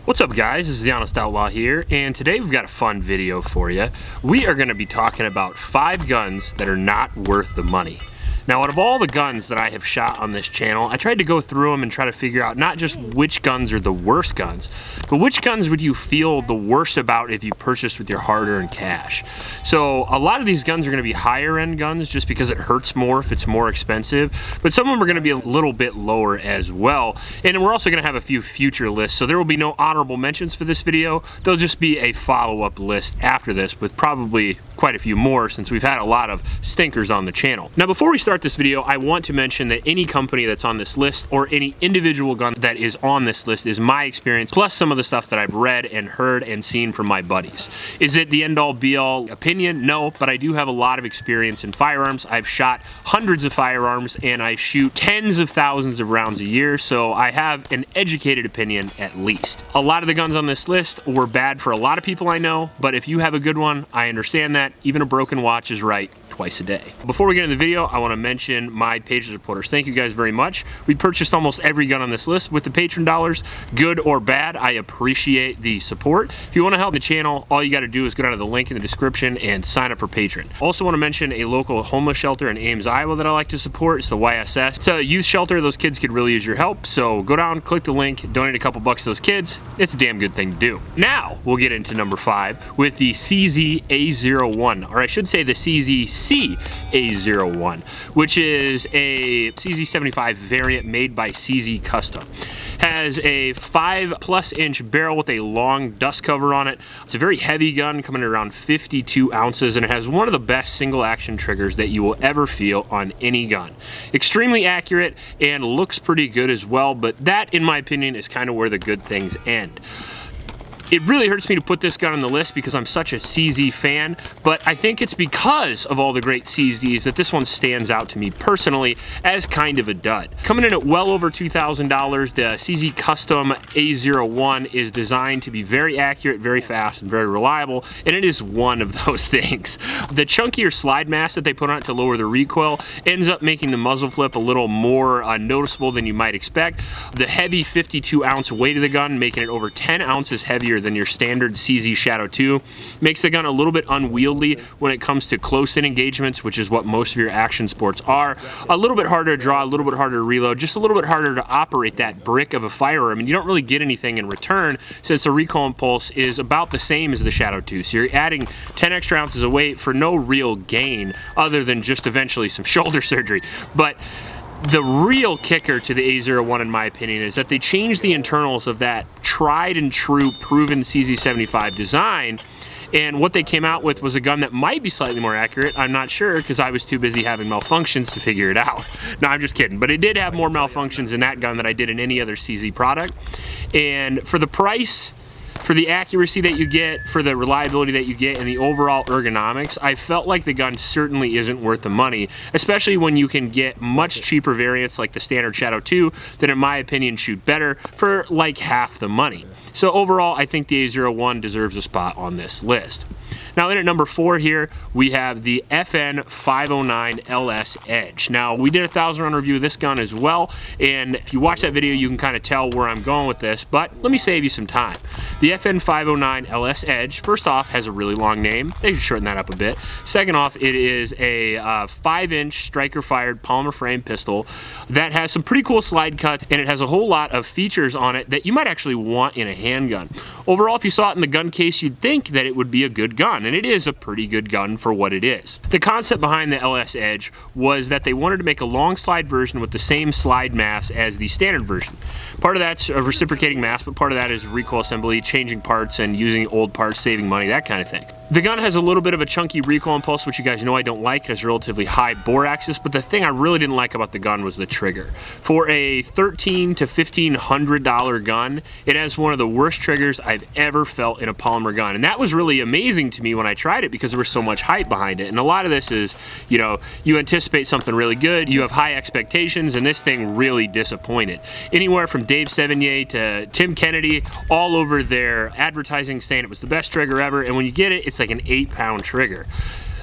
What's up guys, this is the Honest Outlaw here, and today we've got a fun video for you. We are going to be talking about 5 guns that are not worth the money. Now, out of all the guns that I have shot on this channel, I tried to go through them and try to figure out not just which guns are the worst guns, but which guns would you feel the worst about if you purchased with your hard-earned cash. So a lot of these guns are going to be higher end guns just because it hurts more if it's more expensive, but some of them are going to be a little bit lower as well. And we're also going to have a few future lists, so there will be no honorable mentions for this video. There'll just be a follow-up list after this with probably quite a few more since we've had a lot of stinkers on the channel. Now, before we start this video, I want to mention that any company that's on this list or any individual gun that is on this list is my experience plus some of the stuff that I've read and heard and seen from my buddies. Is it the end-all be-all opinion? No, but I do have a lot of experience in firearms. I've shot hundreds of firearms and I shoot tens of thousands of rounds a year, so I have an educated opinion at least. A lot of the guns on this list were bad for a lot of people I know, but if you have a good one, I understand that. Even a broken watch is right twice a day. Before we get into the video, I want to mention my Patreon supporters. Thank you guys very much. We purchased almost every gun on this list with the Patreon dollars, good or bad. I appreciate the support. If you want to help the channel, all you got to do is go down to the link in the description and sign up for Patreon. Also want to mention a local homeless shelter in Ames, Iowa that I like to support. It's the YSS. It's a youth shelter. Those kids could really use your help. So go down, click the link, donate a couple bucks to those kids. It's a damn good thing to do. Now we'll get into number 5 with the CZ A01, or I should say the CZ A01, which is a CZ75 variant made by CZ Custom. Has a 5+ inch barrel with a long dust cover on it. It's a very heavy gun, coming in around 52 ounces, and it has one of the best single action triggers that you will ever feel on any gun. Extremely accurate and looks pretty good as well, but that, in my opinion, is kind of where the good things end. It really hurts me to put this gun on the list because I'm such a CZ fan, but I think it's because of all the great CZs that this one stands out to me personally as kind of a dud. Coming in at well over $2,000, the CZ Custom A01 is designed to be very accurate, very fast, and very reliable, and it is one of those things. The chunkier slide mass that they put on it to lower the recoil ends up making the muzzle flip a little more noticeable than you might expect. The heavy 52-ounce weight of the gun, making it over 10 ounces heavier than your standard CZ Shadow 2, makes the gun a little bit unwieldy when it comes to close-in engagements, which is what most of your action sports are. A little bit harder to draw, a little bit harder to reload, just a little bit harder to operate that brick of a firearm, and you don't really get anything in return since the recoil impulse is about the same as the Shadow 2. So you're adding 10 extra ounces of weight for no real gain other than just eventually some shoulder surgery. But the real kicker to the A01, in my opinion, is that they changed the internals of that tried and true proven CZ75 design, and what they came out with was a gun that might be slightly more accurate. I'm not sure because I was too busy having malfunctions to figure it out. No, I'm just kidding, but it did have more malfunctions in that gun than I did in any other CZ product. And for the price, for the accuracy that you get, for the reliability that you get, and the overall ergonomics, I felt like the gun certainly isn't worth the money, especially when you can get much cheaper variants like the standard Shadow 2 that, in my opinion, shoot better for like half the money. So overall, I think the A01 deserves a spot on this list. Now, in at number 4 here, we have the FN 509 LS Edge. Now, we did a 1,000-round review of this gun as well, and if you watch that video, you can kind of tell where I'm going with this, but let me save you some time. The FN 509 LS Edge, first off, has a really long name. They should shorten that up a bit. Second off, it is a 5-inch striker-fired polymer frame pistol that has some pretty cool slide cut, and it has a whole lot of features on it that you might actually want in a handgun. Overall, if you saw it in the gun case, you'd think that it would be a good gun, and it is a pretty good gun for what it is. The concept behind the LS Edge was that they wanted to make a long slide version with the same slide mass as the standard version. Part of that's a reciprocating mass, but part of that is recoil assembly, changing parts and using old parts, saving money, that kind of thing. The gun has a little bit of a chunky recoil impulse, which you guys know I don't like. It has a relatively high bore axis, but the thing I really didn't like about the gun was the trigger. For a $1,300 to $1,500 gun, it has one of the worst triggers I've ever felt in a polymer gun. And that was really amazing to me when I tried it because there was so much hype behind it. And a lot of this is, you know, you anticipate something really good, you have high expectations, and this thing really disappointed. Anywhere from Dave Sevigny to Tim Kennedy, all over their advertising saying it was the best trigger ever, and when you get it, it's like an 8-pound trigger.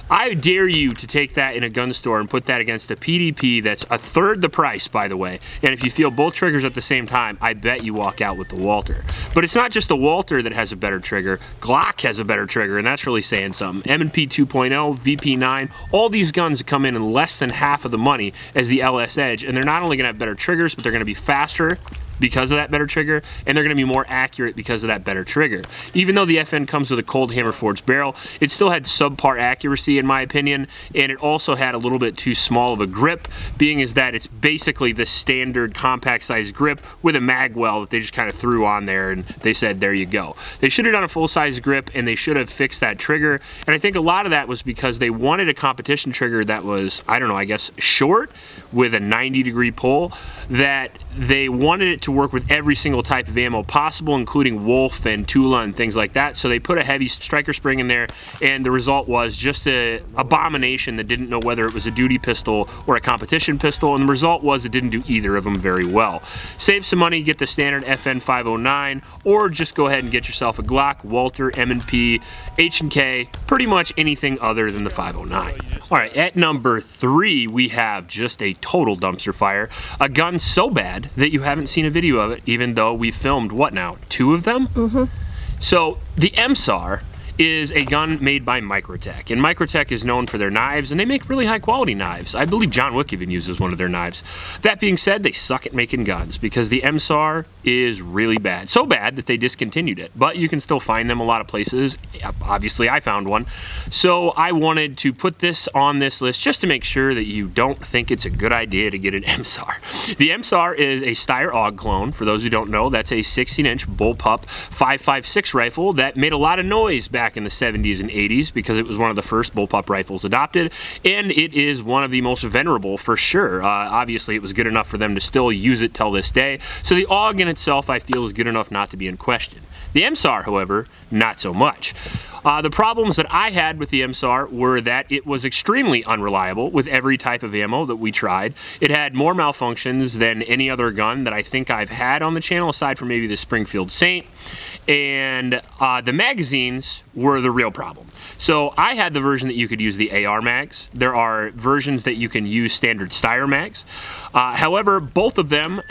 I dare you to take that in a gun store and put that against a PDP that's a third the price, by the way. And if you feel both triggers at the same time, I bet you walk out with the Walther. But it's not just the Walther that has a better trigger. Glock has a better trigger, and that's really saying something. M&P 2.0, VP9, all these guns come in less than half of the money as the LS Edge, and they're not only gonna have better triggers, but they're gonna be faster because of that better trigger, and they're going to be more accurate because of that better trigger. Even though the FN comes with a cold hammer forged barrel, it still had subpar accuracy in my opinion, and it also had a little bit too small of a grip, being as that it's basically the standard compact size grip with a mag well that they just kind of threw on there and they said, there you go. They should have done a full size grip, and they should have fixed that trigger, and I think a lot of that was because they wanted a competition trigger that was, I don't know, I guess short with a 90-degree pull, that they wanted it to work with every single type of ammo possible, including Wolf and Tula and things like that. So they put a heavy striker spring in there, and the result was just an abomination that didn't know whether it was a duty pistol or a competition pistol, and the result was it didn't do either of them very well. Save some money, get the standard FN 509, or just go ahead and get yourself a Glock, Walther, M&P, H&K, pretty much anything other than the 509. All right, at number 3, we have just a total dumpster fire. A gun so bad that you haven't seen a video of it, even though we filmed, what now, 2 of them? Mm-hmm. So the MSAR is a gun made by Microtech, and Microtech is known for their knives, and they make really high quality knives. I believe John Wick even uses one of their knives. That being said, they suck at making guns because the MSAR is really bad. So bad that they discontinued it, but you can still find them a lot of places. Obviously, I found one. So I wanted to put this on this list just to make sure that you don't think it's a good idea to get an MSAR. The MSAR is a Steyr AUG clone. For those who don't know, that's a 16-inch bullpup 5.56 rifle that made a lot of noise back in the 70s and 80s because it was one of the first bullpup rifles adopted, and it is one of the most venerable for sure. Obviously, it was good enough for them to still use it till this day. So the AUG in itself, I feel, is good enough not to be in question. The MSAR, however, not so much. The problems that I had with the MSAR were that it was extremely unreliable with every type of ammo that we tried. It had more malfunctions than any other gun that I think I've had on the channel, aside from maybe the Springfield Saint. And the magazines were the real problem. So I had the version that you could use the AR mags. There are versions that you can use standard Steyr mags. However, both of them,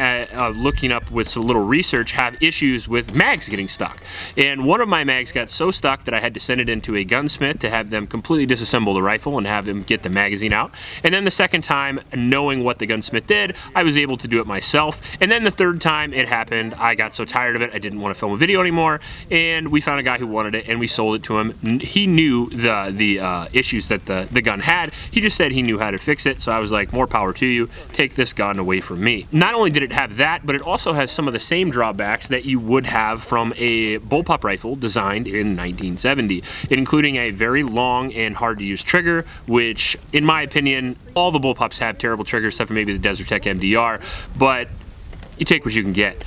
looking up with some little research, have issues with mags getting stuck. And one of my mags got so stuck that I had to send it into a gunsmith to have them completely disassemble the rifle and have him get the magazine out. And then the second time, knowing what the gunsmith did, I was able to do it myself. And then the third time it happened, I got so tired of it, I didn't want to film a video anymore, and we found a guy who wanted it, and we sold it to him. He knew the issues that the gun had. He just said he knew how to fix it, so I was like, more power to you. Take this gun away from me. Not only did it have that, but it also has some of the same drawbacks that you would have from a bullpup rifle designed in 1970, including a very long and hard to use trigger, which in my opinion, all the bullpups have terrible triggers except for maybe the Desert Tech MDR, but you take what you can get.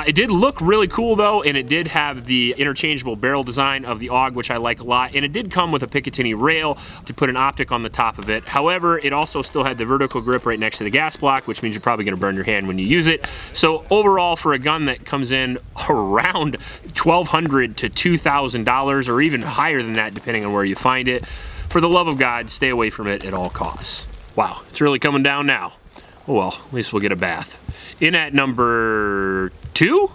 It did look really cool though, and it did have the interchangeable barrel design of the AUG, which I like a lot, and it did come with a Picatinny rail to put an optic on the top of it. However, it also still had the vertical grip right next to the gas block, which means you're probably gonna burn your hand when you use it. So overall, for a gun that comes in around $1,200 to $2,000, or even higher than that depending on where you find it, for the love of God, stay away from it at all costs. Wow, it's really coming down now. Oh well, at least we'll get a bath. In at number 2,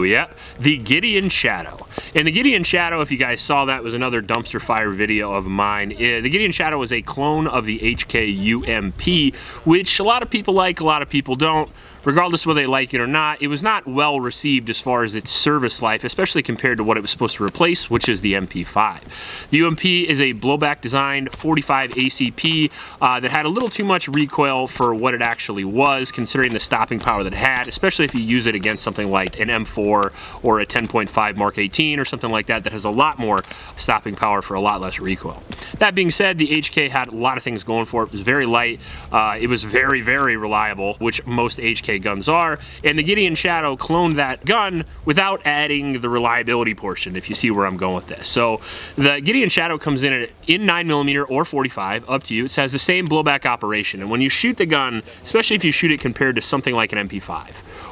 yeah, the Gideon Shadow. And the Gideon Shadow, if you guys saw that, was another dumpster fire video of mine. The Gideon Shadow is a clone of the HK UMP, which a lot of people like, a lot of people don't. Regardless of whether they like it or not, it was not well received as far as its service life, especially compared to what it was supposed to replace, which is the MP5. The UMP is a blowback designed 45 ACP that had a little too much recoil for what it actually was, considering the stopping power that it had, especially if you use it against something like an M4 or a 10.5 Mark 18 or something like that that has a lot more stopping power for a lot less recoil. That being said, the HK had a lot of things going for it. It was very light. It was very, very reliable, which most HK guns are, and the Gideon Shadow cloned that gun without adding the reliability portion, if you see where I'm going with this. So the Gideon Shadow comes in 9mm or 45, up to you. It has the same blowback operation, and when you shoot the gun, especially if you shoot it compared to something like an MP5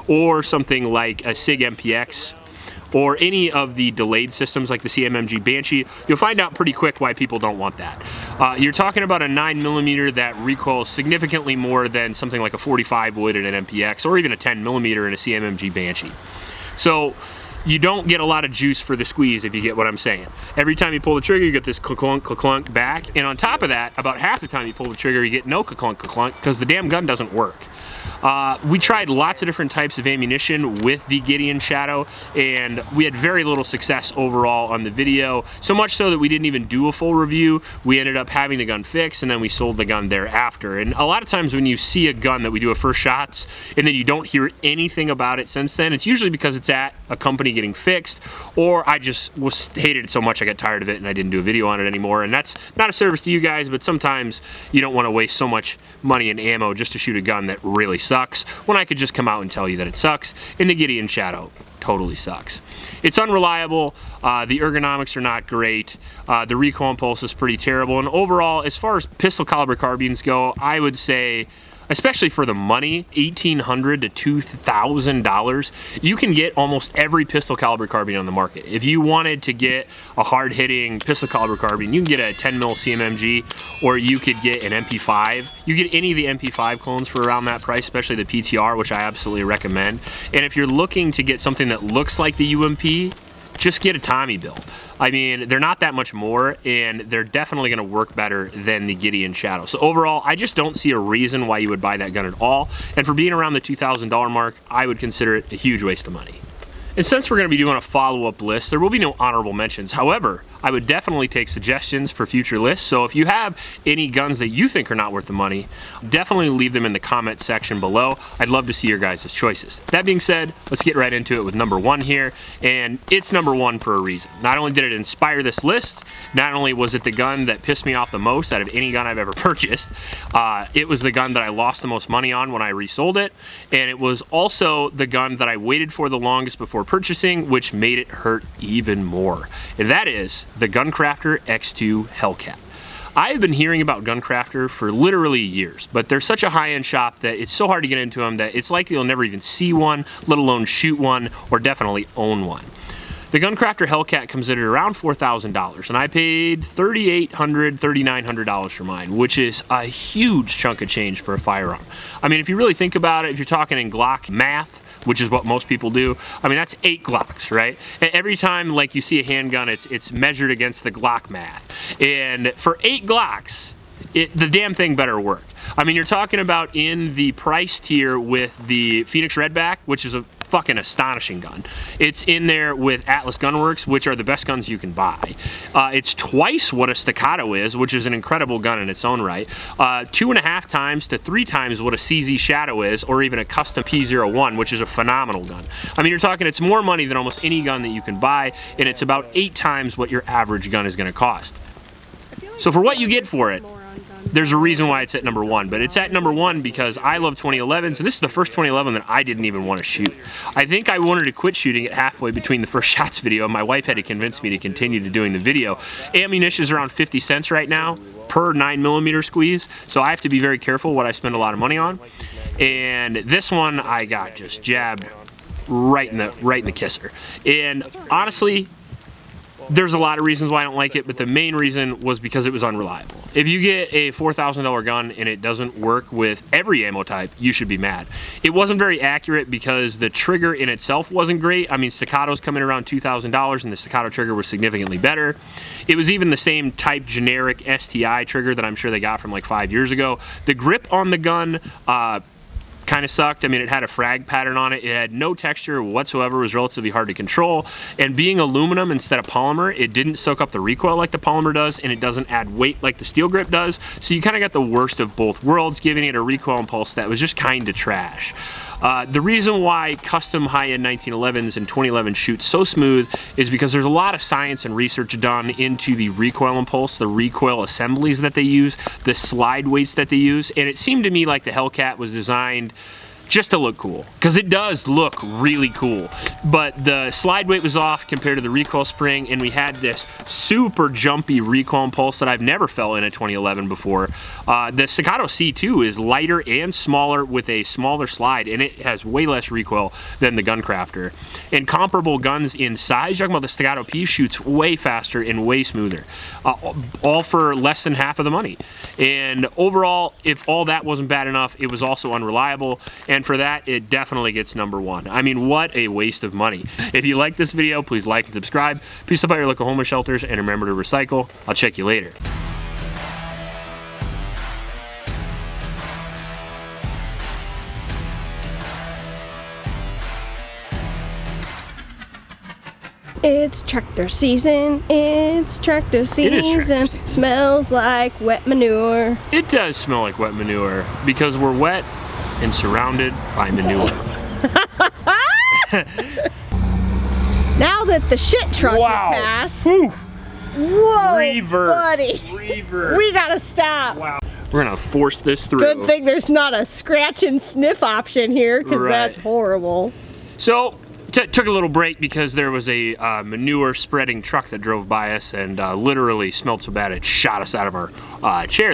or something like a SIG MPX or any of the delayed systems like the CMMG Banshee, you'll find out pretty quick why people don't want that. You're talking about a 9mm that recoils significantly more than something like a 45 would in an MPX, or even a 10mm in a CMMG Banshee. So you don't get a lot of juice for the squeeze, if you get what I'm saying. Every time you pull the trigger, you get this clunk, clunk back, and on top of that, about half the time you pull the trigger, you get no clunk, clunk, because the damn gun doesn't work. We tried lots of different types of ammunition with the Gideon Shadow, and we had very little success overall on the video, so much so that we didn't even do a full review. We ended up having the gun fixed, and then we sold the gun thereafter. And a lot of times when you see a gun that we do a first shots, and then you don't hear anything about it since then, it's usually because it's at a company getting fixed, or I just hated it so much I got tired of it and I didn't do a video on it anymore. And that's not a service to you guys, but sometimes you don't want to waste so much money and ammo just to shoot a gun that really sucks, when I could just come out and tell you that it sucks. And the Gideon Shadow totally sucks. It's unreliable, the ergonomics are not great, the recoil impulse is pretty terrible, and overall, as far as pistol caliber carbines go, I would say, especially for the money, $1,800 to $2,000, you can get almost every pistol caliber carbine on the market. If you wanted to get a hard-hitting pistol caliber carbine, you can get a 10mm CMMG, or you could get an MP5. You get any of the MP5 clones for around that price, especially the PTR, which I absolutely recommend. And if you're looking to get something that looks like the UMP, just get a Tommy build. I mean, they're not that much more, and they're definitely going to work better than the Gideon Shadow. So overall, I just don't see a reason why you would buy that gun at all. And for being around the $2,000 mark, I would consider it a huge waste of money. And since we're going to be doing a follow-up list, there will be no honorable mentions. However, I would definitely take suggestions for future lists. So if you have any guns that you think are not worth the money, definitely leave them in the comment section below. I'd love to see your guys' choices. That being said, let's get right into it with number one here. And it's number one for a reason. Not only did it inspire this list, not only was it the gun that pissed me off the most out of any gun I've ever purchased, it was the gun that I lost the most money on when I resold it. And it was also the gun that I waited for the longest before purchasing, which made it hurt even more. And that is the Guncrafter X2 Hellcat. I've been hearing about Guncrafter for literally years, but they're such a high-end shop that it's so hard to get into them that it's likely you'll never even see one, let alone shoot one, or definitely own one. The Guncrafter Hellcat comes in at around $4,000, and I paid $3,800, $3,900 for mine, which is a huge chunk of change for a firearm. I mean, if you really think about it, if you're talking in Glock math, which is what most people do, I mean, that's 8 Glocks, right? And every time like you see a handgun, it's measured against the Glock math. And for 8 Glocks, the damn thing better work. I mean, you're talking about in the price tier with the Phoenix Redback, which is a fucking astonishing gun. It's in there with Atlas Gunworks, which are the best guns you can buy. It's twice what a Staccato is, which is an incredible gun in its own right. 2.5 times to 3 times what a CZ Shadow is, or even a custom P01, which is a phenomenal gun. I mean, you're talking it's more money than almost any gun that you can buy, and it's about 8 times what your average gun is going to cost. So for what you get for it, there's a reason why it's at number one, but it's at number one because I love 2011s, and this is the first 2011 that I didn't even want to shoot. I think I wanted to quit shooting it halfway between the first shots video, and my wife had to convince me to continue to doing the video. Ammunition is around 50 cents right now per 9mm squeeze, so I have to be very careful what I spend a lot of money on. And this one I got just jabbed right in the kisser. And honestly, there's a lot of reasons why I don't like it, but the main reason was because it was unreliable. If you get a $4,000 gun and it doesn't work with every ammo type, you should be mad. It wasn't very accurate because the trigger in itself wasn't great. I mean, Staccatos come in around $2,000 and the Staccato trigger was significantly better. It was even the same type generic STI trigger that I'm sure they got from like 5 years ago. The grip on the gun, kind of sucked. I mean, it had a frag pattern on it. It had no texture whatsoever. It was relatively hard to control. And being aluminum instead of polymer, it didn't soak up the recoil like the polymer does, and it doesn't add weight like the steel grip does. So you kind of got the worst of both worlds, giving it a recoil impulse that was just kind of trash. The reason why custom high-end 1911s and 2011 shoot so smooth is because there's a lot of science and research done into the recoil impulse, the recoil assemblies that they use, the slide weights that they use, and it seemed to me like the Hellcat was designed just to look cool, because it does look really cool. But the slide weight was off compared to the recoil spring, and we had this super jumpy recoil impulse that I've never felt in a 2011 before. The Staccato C2 is lighter and smaller with a smaller slide, and it has way less recoil than the Guncrafter. And comparable guns in size, you're talking about the Staccato P shoots way faster and way smoother, all for less than half of the money. And overall, if all that wasn't bad enough, it was also unreliable, and for that, it definitely gets number one. I mean, what a waste of money. If you like this video, please like and subscribe. Please stop by your local homeless shelters and remember to recycle. I'll check you later. It's tractor season, it's tractor season. It is tractor season. Smells like wet manure. It does smell like wet manure because we're wet and surrounded by manure. Now that the shit truck is past. Whew. Whoa, Reverse. buddy. Reverse. We gotta stop. Wow. We're gonna force this through. Good thing there's not a scratch and sniff option here, because that's horrible. So, took a little break because there was a manure spreading truck that drove by us and literally smelled so bad it shot us out of our chair there.